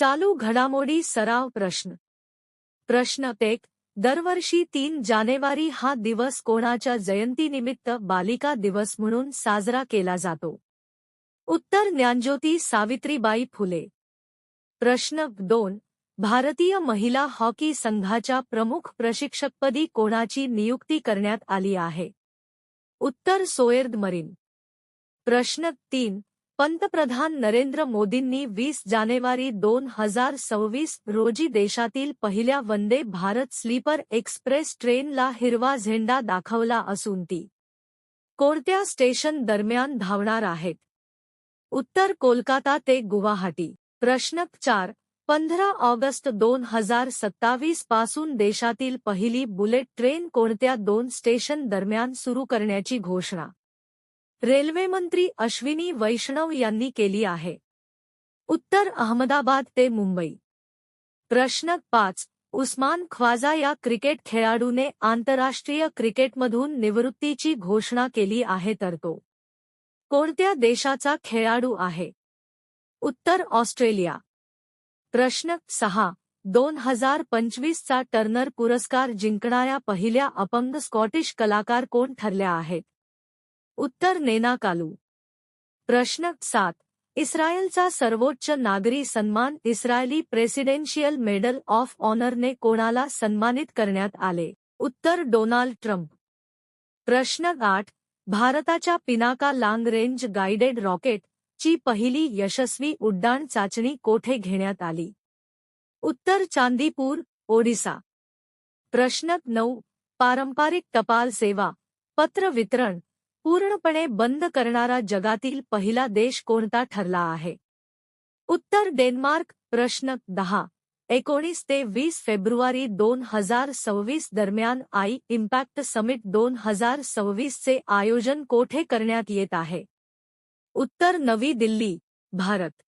चालू घडामोडी सराव प्रश्न. प्रश्न 1. दरवर्षी 3 जानेवारी हा दिवस कोणाच्या जयंतीनिमित्त बालिका दिवस म्हणून साजरा केला जातो? उत्तर ज्ञानज्योती सावित्रीबाई फुले. प्रश्न 2. भारतीय महिला हॉकी संघाच्या प्रमुख प्रशिक्षकपदी कोणाची नियुक्ती करण्यात आली आहे? उत्तर सोएर्द मरीन. प्रश्न 3. पंतप्रधान नरेंद्र मोदींनी 20 जानेवारी 2026 रोजी देशातील पहिल्या वंदे भारत स्लीपर एक्सप्रेस ट्रेनला हिरवा झेंडा दाखवला असून ती कोणत्या स्टेशन दरम्यान धावणार आहेत? उत्तर कोलकाता ते गुवाहाटी. प्रश्न 4. 15 ऑगस्ट 2027 पासून देशातील पहिली बुलेट ट्रेन कोणत्या 2 स्टेशन दरम्यान सुरू करण्याची घोषणा रेल्वेमंत्री अश्विनी वैष्णव यांनी केली आहे? उत्तर अहमदाबाद ते मुंबई. प्रश्न 5. उस्मान ख्वाजा या क्रिकेट खेळाडूने आंतरराष्ट्रीय क्रिकेटमधून निवृत्तीची घोषणा केली आहे तर तो कोणत्या देशाचा खेळाडू आहे? उत्तर ऑस्ट्रेलिया. प्रश्न 6. 2025 चा टर्नर पुरस्कार जिंकणाऱ्या पहिल्या अपंग स्कॉटिश कलाकार कोण ठरल्या आहेत? उत्तर नेना कालू. प्रश्न 7. इस्रायलचा सर्वोच्च नागरी सन्मान इस्रायली प्रेसिडेन्शियल मेडल ऑफ ऑनरने कोणाला सन्मानित करण्यात आले? उत्तर डोनाल्ड ट्रम्प. प्रश्न 8. भारताच्या Pinaka long range guided rocket ची पहिली यशस्वी उड्डाण चाचणी कोठे घेण्यात आली? उत्तर चांदीपूर, ओडिसा. प्रश्न 9. पारंपरिक टपाल सेवा पत्र वितरण पूर्णपणे बंद करणारा जगातील पहिला देश कोणता ठरला आहे? उत्तर डेन्मार्क. प्रश्न 10. 19 ते 20 फेब्रुवारी 2026 दरम्यान आई इम्पॅक्ट समिट 2026 चे आयोजन कोठे करण्यात येत आहे? उत्तर नवी दिल्ली, भारत.